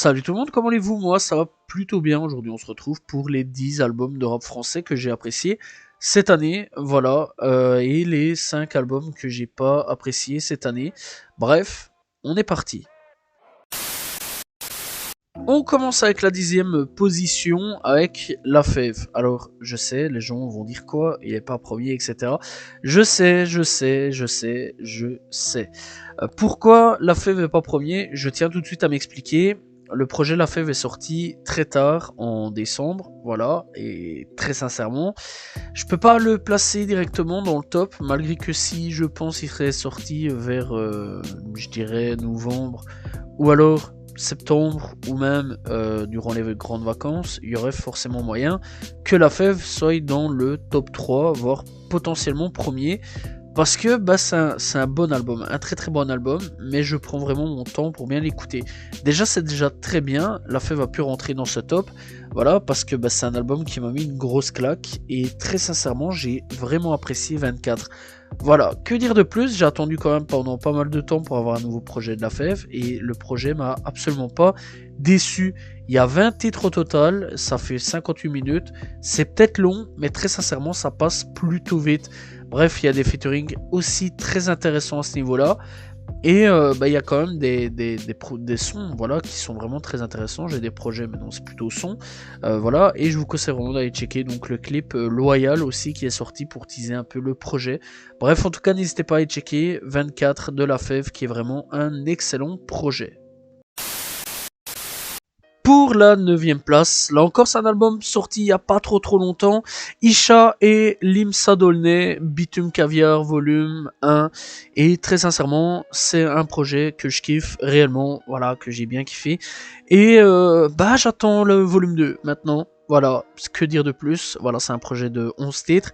Salut tout le monde, comment allez-vous? Moi ça va plutôt bien. Aujourd'hui on se retrouve pour les 10 albums de rap français que j'ai appréciés cette année, voilà, et les 5 albums que j'ai pas appréciés cette année. Bref, on est parti. On commence avec la 10e position avec La Fève. Alors, je sais, les gens vont dire quoi, il est pas premier, etc. Je sais. Pourquoi La Fève est pas premier? Je tiens tout de suite à m'expliquer. Le projet La Fève est sorti très tard, en décembre, voilà, et très sincèrement, je peux pas le placer directement dans le top, malgré que si je pense il serait sorti vers, je dirais, novembre, ou alors septembre, ou même durant les grandes vacances, il y aurait forcément moyen que La Fève soit dans le top 3, voire potentiellement premier, parce que bah, c'est un bon album, un très très bon album, mais je prends vraiment mon temps pour bien l'écouter. Déjà c'est déjà très bien, La Fève a pu rentrer dans ce top, voilà, parce que bah, c'est un album qui m'a mis une grosse claque, et très sincèrement j'ai vraiment apprécié 24. Voilà, que dire de plus, j'ai attendu quand même pendant pas mal de temps pour avoir un nouveau projet de La Fève, et le projet m'a absolument pas déçu. Il y a 20 titres au total, ça fait 58 minutes, c'est peut-être long, mais très sincèrement ça passe plutôt vite. Bref, il y a des featuring aussi très intéressants à ce niveau-là. Et bah, il y a quand même des sons voilà, qui sont vraiment très intéressants. J'ai des projets, mais non, c'est plutôt son. Voilà, et je vous conseille vraiment d'aller checker donc, le clip Loyal aussi qui est sorti pour teaser un peu le projet. Bref, en tout cas, n'hésitez pas à aller checker 24 de La Fève qui est vraiment un excellent projet. Pour la 9e place, là encore c'est un album sorti il y a pas trop longtemps, Isha et Limsa Dolnay, Bitume Caviar volume 1, et très sincèrement c'est un projet que je kiffe réellement, voilà, que j'ai bien kiffé, et bah j'attends le volume 2 maintenant, voilà, que dire de plus, voilà, c'est un projet de 11 titres,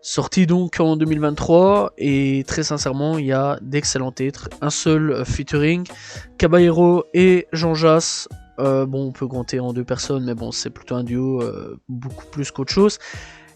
sorti donc en 2023, et très sincèrement il y a d'excellents titres, un seul featuring, Caballero et Jean Jass. Bon, on peut compter en deux personnes, mais bon, c'est plutôt un duo, beaucoup plus qu'autre chose.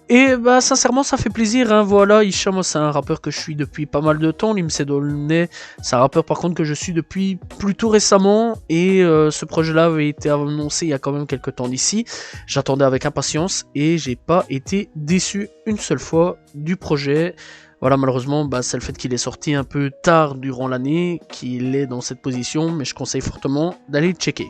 Et bah, sincèrement, ça fait plaisir, hein, voilà. Isha, moi, c'est un rappeur que je suis depuis pas mal de temps. Limsa Dolnay, c'est un rappeur, par contre, que je suis depuis plutôt récemment. Et ce projet-là avait été annoncé il y a quand même quelques temps d'ici. J'attendais avec impatience et j'ai pas été déçu une seule fois du projet. Voilà, malheureusement, bah, c'est le fait qu'il est sorti un peu tard durant l'année qu'il est dans cette position, mais je conseille fortement d'aller le checker.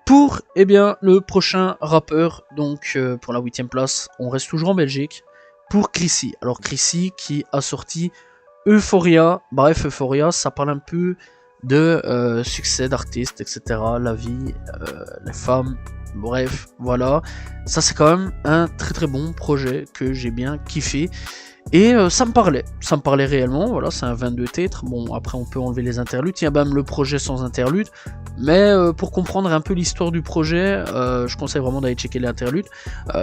Pour le prochain rappeur, donc pour la 8e place, on reste toujours en Belgique, pour Chrissy. Alors Chrissy qui a sorti Euphoria, bref Euphoria, ça parle un peu de succès d'artistes, etc., la vie, les femmes, bref, voilà. Ça c'est quand même un très très bon projet que j'ai bien kiffé. Et ça me parlait réellement, voilà, c'est un 22 titres, bon après on peut enlever les interludes, il y a même le projet sans interlude, mais pour comprendre un peu l'histoire du projet, je conseille vraiment d'aller checker les interludes.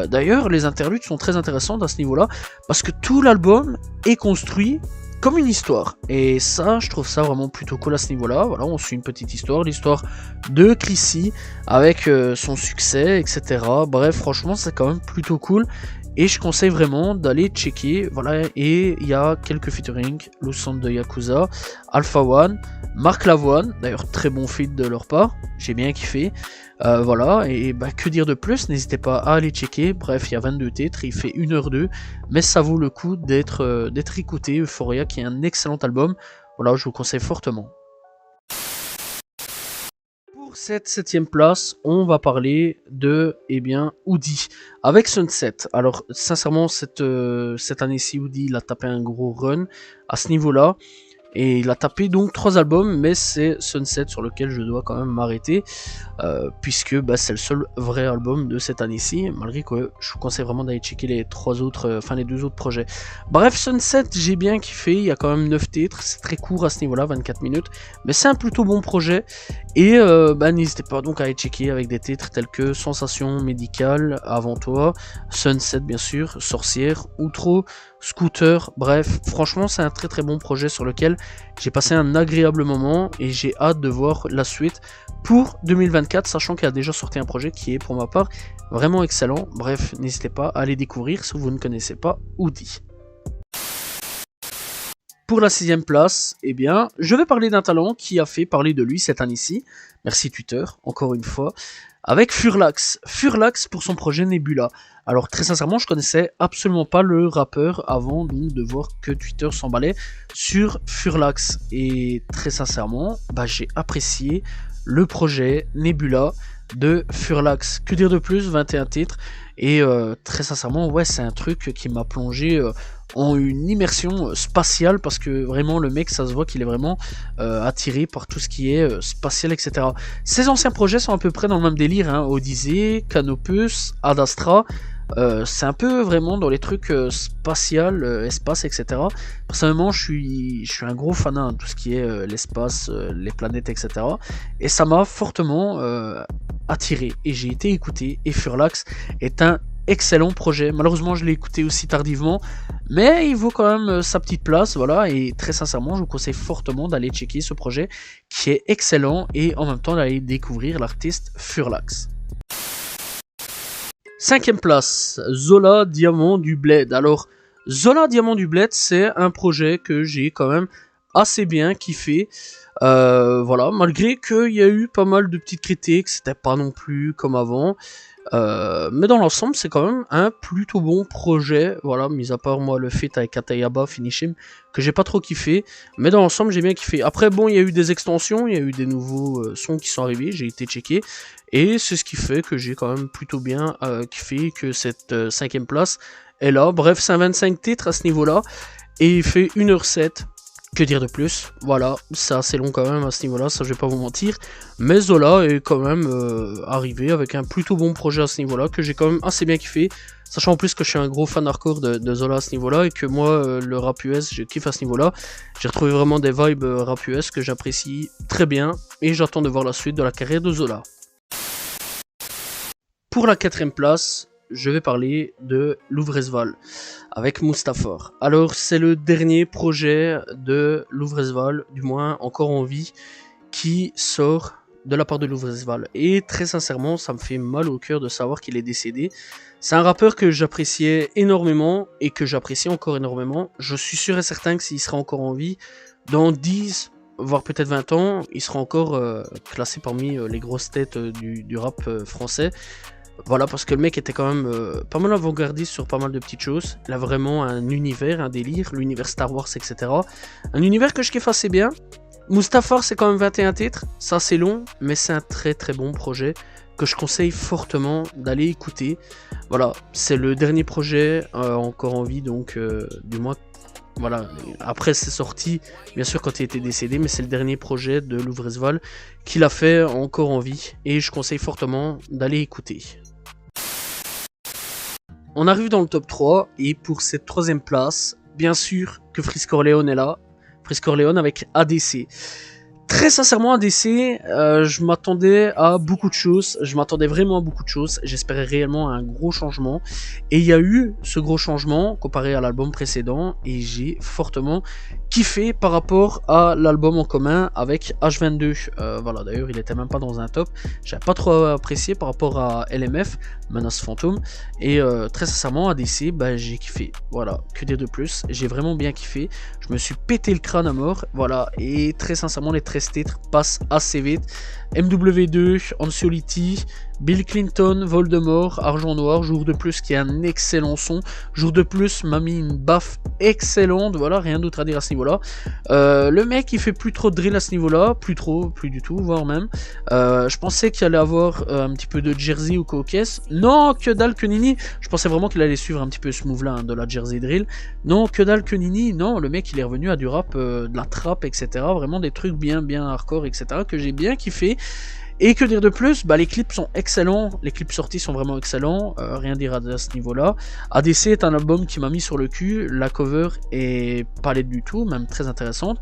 D'ailleurs les interludes sont très intéressantes à ce niveau-là, parce que tout l'album est construit comme une histoire, et ça je trouve ça vraiment plutôt cool à ce niveau-là. Voilà, on suit une petite histoire, l'histoire de Chrissy, avec son succès, etc. Bref, franchement c'est quand même plutôt cool. Et je conseille vraiment d'aller checker, voilà, et il y a quelques featuring, Lucent de Yakuza, Alpha One, Marc Lavoine, d'ailleurs très bon feat de leur part, j'ai bien kiffé, voilà, et bah, que dire de plus, n'hésitez pas à aller checker, bref, il y a 22 titres, il fait 1h02, mais ça vaut le coup d'être écouté, Euphoria qui est un excellent album, voilà, je vous conseille fortement. Pour cette 7e place, on va parler de, Woody, avec Sunset. Alors, sincèrement, cette année-ci, Woody, il a tapé un gros run à ce niveau-là. Et il a tapé donc 3 albums, mais c'est Sunset sur lequel je dois quand même m'arrêter, puisque bah, c'est le seul vrai album de cette année-ci, malgré que je vous conseille vraiment d'aller checker les 2 autres projets. Bref, Sunset, j'ai bien kiffé, il y a quand même 9 titres, c'est très court à ce niveau-là, 24 minutes, mais c'est un plutôt bon projet, et bah, n'hésitez pas donc à aller checker avec des titres tels que Sensation Médicale, Avant Toi, Sunset bien sûr, Sorcière, Outro, Scooter, bref, franchement c'est un très très bon projet sur lequel j'ai passé un agréable moment et j'ai hâte de voir la suite pour 2024, sachant qu'il y a déjà sorti un projet qui est pour ma part vraiment excellent. Bref, n'hésitez pas à aller découvrir si vous ne connaissez pas Woody. Pour la 6ème place, eh bien, je vais parler d'un talent qui a fait parler de lui cette année-ci. Merci Twitter, encore une fois. Avec Furlax. Furlax pour son projet Nebula. Alors très sincèrement, je connaissais absolument pas le rappeur avant donc de voir que Twitter s'emballait sur Furlax. Et très sincèrement, j'ai apprécié le projet Nebula de Furlax. Que dire de plus, 21 titres. Et très sincèrement, ouais, c'est un truc qui m'a plongé en une immersion spatiale, parce que vraiment le mec, ça se voit qu'il est vraiment attiré par tout ce qui est spatial, etc. Ses anciens projets sont à peu près dans le même délire, hein, Odyssey, Canopus, Ad Astra. C'est un peu vraiment dans les trucs spatial, espace, etc. Personnellement, je suis un gros fanat de tout ce qui est l'espace, les planètes, etc. Et ça m'a fortement attiré. Et j'ai été écouté. Et Furlax est un excellent projet. Malheureusement, je l'ai écouté aussi tardivement, mais il vaut quand même sa petite place, voilà. Et très sincèrement, je vous conseille fortement d'aller checker ce projet qui est excellent et en même temps d'aller découvrir l'artiste Furlax. 5ème place, Zola Diamant du Bled. Alors, Zola Diamant du Bled, c'est un projet que j'ai quand même assez bien kiffé. Voilà, malgré qu'il y a eu pas mal de petites critiques, c'était pas non plus comme avant. Mais dans l'ensemble, c'est quand même un plutôt bon projet. Voilà, mis à part moi le feat avec Atayaba, Finish Him, que j'ai pas trop kiffé. Mais dans l'ensemble, j'ai bien kiffé. Après, bon, il y a eu des extensions, il y a eu des nouveaux sons qui sont arrivés, j'ai été checké. Et c'est ce qui fait que j'ai quand même plutôt bien kiffé que cette 5ème place est là. Bref, c'est un 25 titres à ce niveau-là. Et il fait 1h07. Que dire de plus? Voilà, c'est assez long quand même à ce niveau-là, ça je vais pas vous mentir. Mais Zola est quand même arrivé avec un plutôt bon projet à ce niveau-là, que j'ai quand même assez bien kiffé. Sachant en plus que je suis un gros fan hardcore de Zola à ce niveau-là, et que moi, le rap US, je kiffe à ce niveau-là. J'ai retrouvé vraiment des vibes rap US que j'apprécie très bien, et j'attends de voir la suite de la carrière de Zola. Pour la 4ème place, je vais parler de Louvresval avec Mustafar. Alors c'est le dernier projet de Louvresval, du moins encore en vie, qui sort de la part de Louvresval. Et très sincèrement, ça me fait mal au cœur de savoir qu'il est décédé. C'est un rappeur que j'appréciais énormément et que j'apprécie encore énormément. Je suis sûr et certain que s'il sera encore en vie, dans 10 voire peut-être 20 ans, il sera encore classé parmi les grosses têtes du rap français. Voilà, parce que le mec était quand même pas mal avant-gardiste sur pas mal de petites choses. Il a vraiment un univers, un délire, l'univers Star Wars, etc. Un univers que je kiffe assez bien. Mustafar, c'est quand même 21 titres, ça c'est long, mais c'est un très très bon projet que je conseille fortement d'aller écouter. Voilà, c'est le dernier projet encore en vie, donc du moins, voilà, après c'est sorti, bien sûr quand il était décédé, mais c'est le dernier projet de Louvresval qu'il a fait encore en vie, et je conseille fortement d'aller écouter. On arrive dans le top 3, et pour cette 3ème place, bien sûr que Frisk Orleans est là. Frisk Orleans avec ADC. Très sincèrement, ADC, je m'attendais à beaucoup de choses, je m'attendais vraiment à beaucoup de choses, j'espérais réellement à un gros changement, et il y a eu ce gros changement comparé à l'album précédent, et j'ai fortement kiffé par rapport à l'album en commun avec H22. Voilà, d'ailleurs il était même pas dans un top, j'avais pas trop apprécié par rapport à LMF, Menace Fantôme, et très sincèrement ADC, j'ai kiffé, voilà, que dire de plus, j'ai vraiment bien kiffé, je me suis pété le crâne à mort, voilà, et très sincèrement les 13 titres passent assez vite. MW2, Anxiety, Bill Clinton, Voldemort, Argent Noir, Jour de Plus qui est un excellent son. Jour de Plus m'a mis une baffe excellente, voilà, rien d'autre à dire à ce niveau-là. Le mec il fait plus trop de drill à ce niveau-là, plus du tout, voire même. Je pensais qu'il allait avoir un petit peu de Jersey ou Caucase. Non, que dalle que nini. Je pensais vraiment qu'il allait suivre un petit peu ce move-là, hein, de la Jersey drill. Non, que dalle que nini. Non, le mec il est revenu à du rap, de la trap, etc. Vraiment des trucs bien hardcore, etc. que j'ai bien kiffé. Et que dire de plus, les clips sont excellents, les clips sortis sont vraiment excellents, rien à dire à ce niveau-là. ADC est un album qui m'a mis sur le cul, la cover est pas laide du tout, même très intéressante.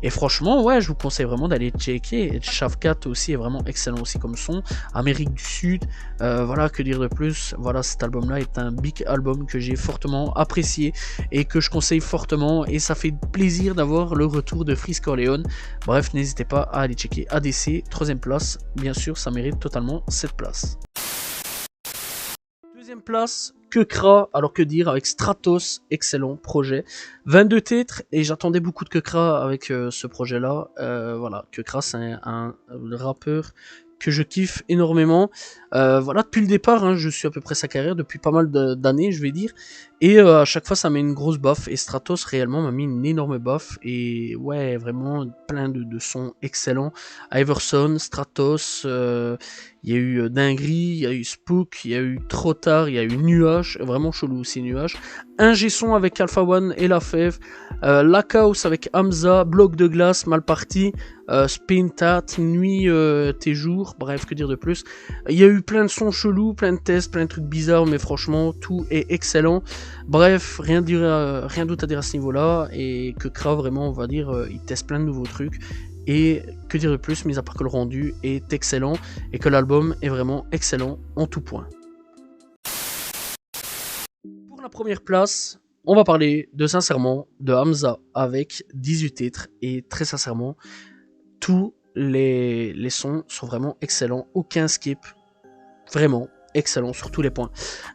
Et franchement, ouais, je vous conseille vraiment d'aller checker. Et Shavkat aussi est vraiment excellent aussi comme son. Amérique du Sud, voilà, que dire de plus. Voilà, cet album-là est un big album que j'ai fortement apprécié et que je conseille fortement. Et ça fait plaisir d'avoir le retour de Frisk Orleans. Bref, n'hésitez pas à aller checker ADC, 3ème place. Bien sûr, ça mérite totalement cette place. Deuxième place, Kekra, alors que dire, avec Stratos, excellent projet. 22 titres, et j'attendais beaucoup de Kekra avec ce projet-là. Voilà, Kekra, c'est un rappeur que je kiffe énormément. Voilà, depuis le départ, hein, je suis à peu près sa carrière, depuis pas mal d'années, je vais dire. Et à chaque fois, ça met une grosse baffe. Et Stratos, réellement, m'a mis une énorme baffe. Et ouais, vraiment, plein de sons excellents. Iverson, Stratos, il y a eu Dinguerie, il y a eu Spook, il y a eu Trop Tard, il y a eu Nuage, vraiment chelou aussi Nuage. Ingé son avec Alpha One et La Fève. La Chaos avec Hamza, Bloc de Glace, Mal Parti. Spin Tat, Nuit, Tes Jours, bref, que dire de plus. Il y a eu plein de sons chelous, plein de tests, plein de trucs bizarres, mais franchement, tout est excellent. Bref, rien d'autre à dire à ce niveau-là, et que Kra, vraiment, on va dire, il teste plein de nouveaux trucs. Et que dire de plus, mis à part que le rendu est excellent, et que l'album est vraiment excellent en tout point. Pour la première place, on va parler de sincèrement de Hamza avec 18 titres, et très sincèrement, tous les sons sont vraiment excellents, aucun skip, vraiment excellent sur tous les points.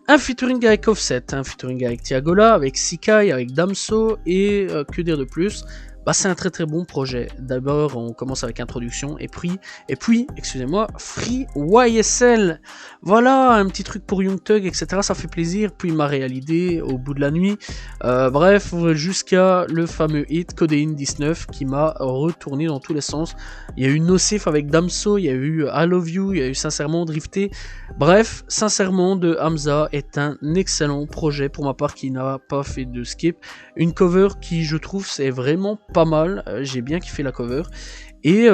Un featuring avec Offset, un featuring avec Tiagola, avec Sikai, avec Damso, et que dire de plus, bah, c'est un très très bon projet. D'abord on commence avec introduction, et puis excusez-moi, Free YSL, voilà, un petit truc pour Young Thug, etc. Ça fait plaisir. Puis ma réalité au bout de la nuit, bref, jusqu'à le fameux hit Codeine 19 qui m'a retourné dans tous les sens. Il y a eu Nocif avec Damso, il y a eu I Love You, il y a eu Sincèrement Drifté. Bref, Sincèrement de Hamza est un excellent projet pour ma part, qui n'a pas fait de skip. Une cover qui, je trouve, c'est vraiment pas mal, j'ai bien kiffé la cover. Et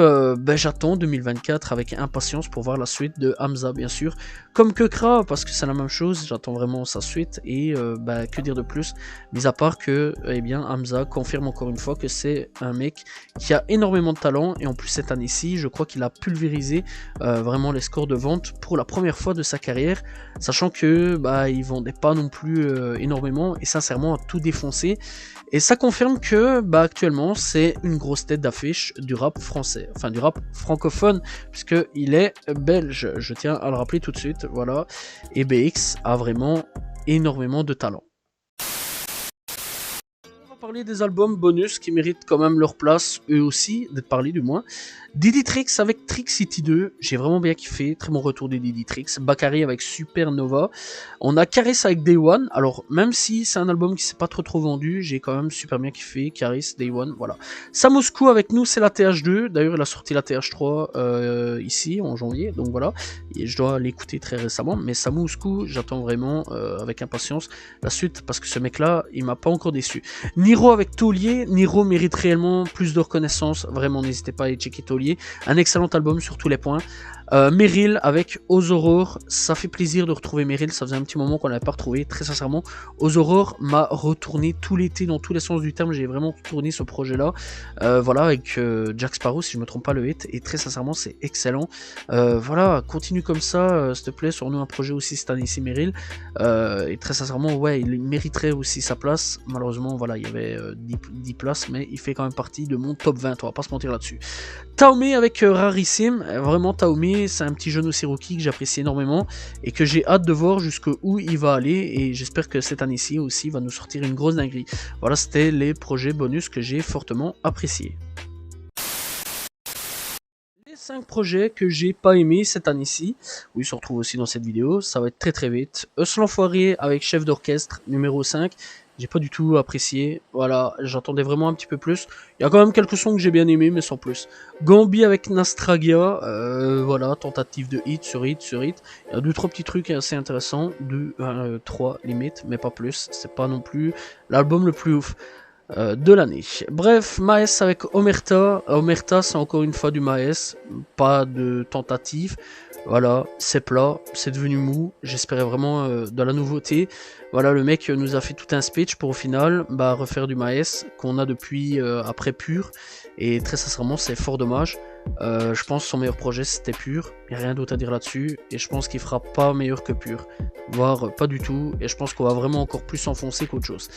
j'attends 2024 avec impatience pour voir la suite de Hamza, bien sûr. Comme Kekra, parce que c'est la même chose, j'attends vraiment sa suite. Et que dire de plus, mis à part que Hamza confirme encore une fois que c'est un mec qui a énormément de talent. Et en plus, cette année-ci, je crois qu'il a pulvérisé vraiment les scores de vente pour la première fois de sa carrière. Sachant que il vendait pas non plus énormément, et sincèrement a tout défoncé. Et ça confirme que actuellement c'est une grosse tête d'affiche du rap français, enfin du rap francophone, puisqu'il est belge, je tiens à le rappeler tout de suite, voilà. Et BX a vraiment énormément de talent. On va parler des albums bonus qui méritent quand même leur place, eux aussi, d'être parlés du moins. Diddy Tricks avec Trick City 2, j'ai vraiment bien kiffé, très bon retour de Diddy Tricks. Bakary avec Supernova. On a Caris avec Day One, alors même si c'est un album qui s'est pas trop vendu, j'ai quand même super bien kiffé, Caris, Day One, voilà. Samouskou avec nous, c'est la TH2, d'ailleurs il a sorti la TH3 ici en janvier, donc voilà. Et je dois l'écouter très récemment, mais Samouskou, j'attends vraiment avec impatience la suite, parce que ce mec là, il m'a pas encore déçu. Niro avec Taulier, Niro mérite réellement plus de reconnaissance, vraiment n'hésitez pas à aller checker Taulier. Un excellent album sur tous les points. Meryl avec Aux Aurores, ça fait plaisir de retrouver Meryl, ça faisait un petit moment qu'on l'avait pas retrouvé, très sincèrement. Aux Aurores m'a retourné tout l'été dans tous les sens du terme, j'ai vraiment tourné ce projet là, voilà, avec Jack Sparrow si je me trompe pas, le hit, et très sincèrement c'est excellent. Voilà, continue comme ça, s'il te plaît, sur nous un projet aussi cette année ici, Meryl, et très sincèrement ouais, il mériterait aussi sa place. Malheureusement voilà, il y avait 10 places, mais il fait quand même partie de mon top 20, on va pas se mentir là-dessus. Taomé avec Rarissime, vraiment Taomé, c'est un petit jeune aussi rookie que j'apprécie énormément et que j'ai hâte de voir jusqu'où il va aller, et j'espère que cette année-ci aussi il va nous sortir une grosse dinguerie. Voilà, c'était les projets bonus que j'ai fortement appréciés. Les 5 projets que j'ai pas aimés cette année-ci, où ils se retrouvent aussi dans cette vidéo, ça va être très vite. Eus l'Enfoiré avec Chef d'orchestre numéro 5. J'ai pas du tout apprécié, voilà, j'attendais vraiment un petit peu plus. Il y a quand même quelques sons que j'ai bien aimés, mais sans plus. Gambi avec Nastragia, voilà, tentative de hit sur hit sur hit. Il y a 2-3 petits trucs assez intéressants, 3 limite, mais pas plus. C'est pas non plus l'album le plus ouf de l'année. Bref, Maes avec Omerta. Omerta, c'est encore une fois du Maes, pas de tentative. Voilà, c'est plat, c'est devenu mou, j'espérais vraiment de la nouveauté. Voilà, le mec nous a fait tout un speech pour au final refaire du Maes qu'on a depuis après Pur, et très sincèrement c'est fort dommage. Je pense que son meilleur projet c'était Pur, il n'y a rien d'autre à dire là-dessus, et je pense qu'il fera pas meilleur que Pur, voire pas du tout, et je pense qu'on va vraiment encore plus s'enfoncer qu'autre chose.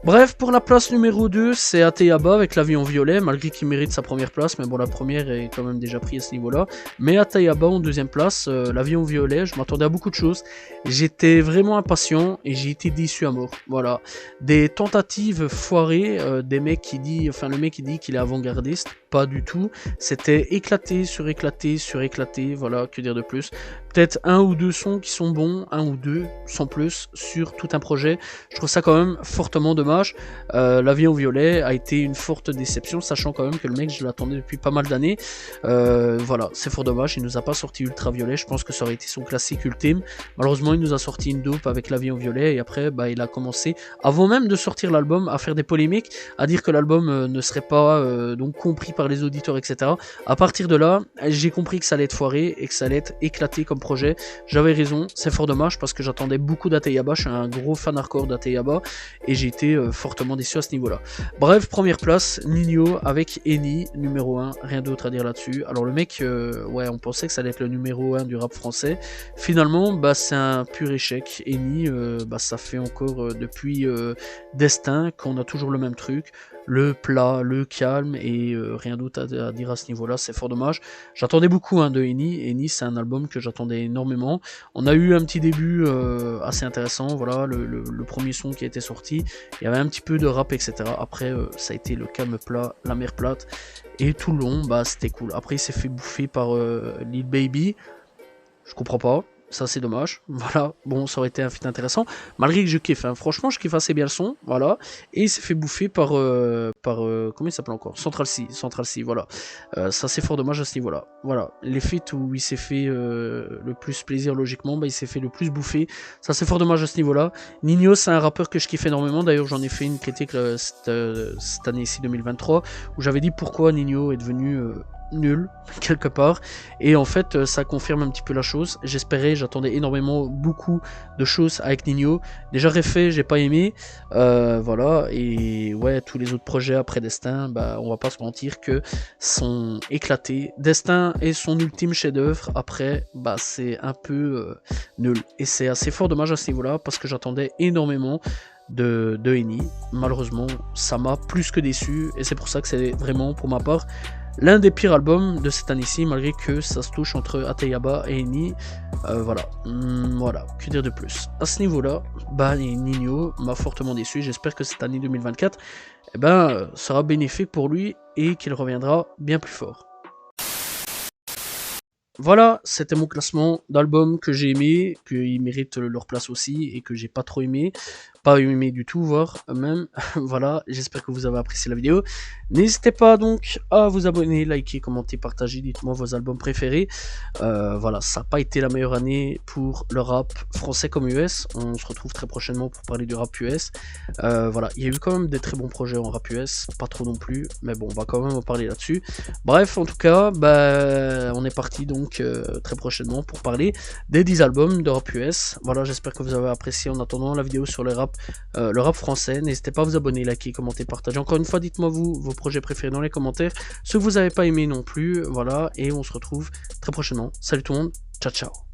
Bref, pour la place numéro 2, c'est Ateyaba avec l'avion violet, malgré qu'il mérite sa première place, mais bon, la première est quand même déjà prise à ce niveau-là. Mais Ateyaba en deuxième place, l'avion violet, je m'attendais à beaucoup de choses. J'étais vraiment impatient et j'ai été déçu à mort. Voilà, des tentatives foirées, des mecs qui dit, enfin le mec qui dit qu'il est avant-gardiste, pas du tout. C'était éclaté sur éclaté sur éclaté, voilà, que dire de plus. Peut-être un ou deux sons qui sont bons, un ou deux sans plus sur tout un projet. Je trouve ça quand même fortement dommage. L'avion violet a été une forte déception, sachant quand même que le mec, je l'attendais depuis pas mal d'années. Voilà, c'est fort dommage, il nous a pas sorti Ultra Violet, je pense que ça aurait été son classique ultime. Malheureusement, il nous a sorti une dope avec l'avion violet, et après, bah, il a commencé, avant même de sortir l'album, à faire des polémiques, à dire que l'album ne serait pas donc compris par les auditeurs, etc. À partir de là, j'ai compris que ça allait être foiré, et que ça allait être éclaté comme projet. J'avais raison, c'est fort dommage, parce que j'attendais beaucoup d'Ateyaba, je suis un gros fan hardcore d'Ateyaba, et j'ai été fortement déçu à ce niveau-là. Bref, première place, Nino avec Eni, numéro 1, rien d'autre à dire là-dessus. Alors le mec, ouais, on pensait que ça allait être le numéro 1 du rap français. Finalement, bah, c'est un pur échec. Eni, bah, ça fait encore depuis Destin qu'on a toujours le même truc. Le plat, le calme, et rien d'autre à dire à ce niveau-là, c'est fort dommage. J'attendais beaucoup de Eni. Eni, c'est un album que j'attendais énormément. On a eu un petit début assez intéressant, voilà, le premier son qui a été sorti. Il y avait un petit peu de rap, etc. Après, ça a été le calme plat, la mer plate. Et tout le long, bah, c'était cool. Après, il s'est fait bouffer par Lil Baby. Je comprends pas. Ça, c'est dommage. Voilà. Bon, ça aurait été un feat intéressant. Malgré que je kiffe. Hein. Franchement, je kiffe assez bien le son. Voilà. Et il s'est fait bouffer par... comment il s'appelle encore? Central C. Central C, voilà. Ça, c'est fort dommage à ce niveau-là. Voilà. Les feats où il s'est fait le plus plaisir, logiquement, bah, il s'est fait le plus bouffer. Ça, c'est fort dommage à ce niveau-là. Nino, c'est un rappeur que je kiffe énormément. D'ailleurs, j'en ai fait une critique cette année-ci 2023 où j'avais dit pourquoi Nino est devenu... nul quelque part, et en fait ça confirme un petit peu la chose. J'attendais énormément beaucoup de choses avec Nino. Déjà Réfé, j'ai pas aimé, voilà, et ouais, tous les autres projets après Destin, bah on va pas se mentir que sont éclatés. Destin est son ultime chef-d'œuvre, après bah c'est un peu nul, et c'est assez fort dommage à ce niveau-là parce que j'attendais énormément de Eni. Malheureusement, ça m'a plus que déçu, et c'est pour ça que c'est vraiment pour ma part l'un des pires albums de cette année-ci, malgré que ça se touche entre Ateyaba et Eni. Voilà. Voilà, que dire de plus. À ce niveau-là, bah, Nino m'a fortement déçu. J'espère que cette année 2024 eh ben, sera bénéfique pour lui et qu'il reviendra bien plus fort. Voilà, c'était mon classement d'albums que j'ai aimé, qu'ils méritent leur place aussi, et que j'ai pas trop aimé. Pas aimé du tout, voire même. Voilà, j'espère que vous avez apprécié la vidéo. N'hésitez pas donc à vous abonner, liker, commenter, partager, dites-moi vos albums préférés. Voilà, ça n'a pas été la meilleure année pour le rap français comme US. On se retrouve très prochainement pour parler du rap US. Voilà, il y a eu quand même des très bons projets en rap US, pas trop non plus, mais bon, on va quand même en parler là-dessus. Bref, en tout cas, bah, on est parti donc très prochainement pour parler des 10 albums de rap US. Voilà, j'espère que vous avez apprécié. En attendant la vidéo sur le rap français, n'hésitez pas à vous abonner, liker, commenter, partager. Encore une fois, dites-moi vous vos projets préférés dans les commentaires, ceux que vous n'avez pas aimé non plus. Voilà, et on se retrouve très prochainement. Salut tout le monde, ciao ciao.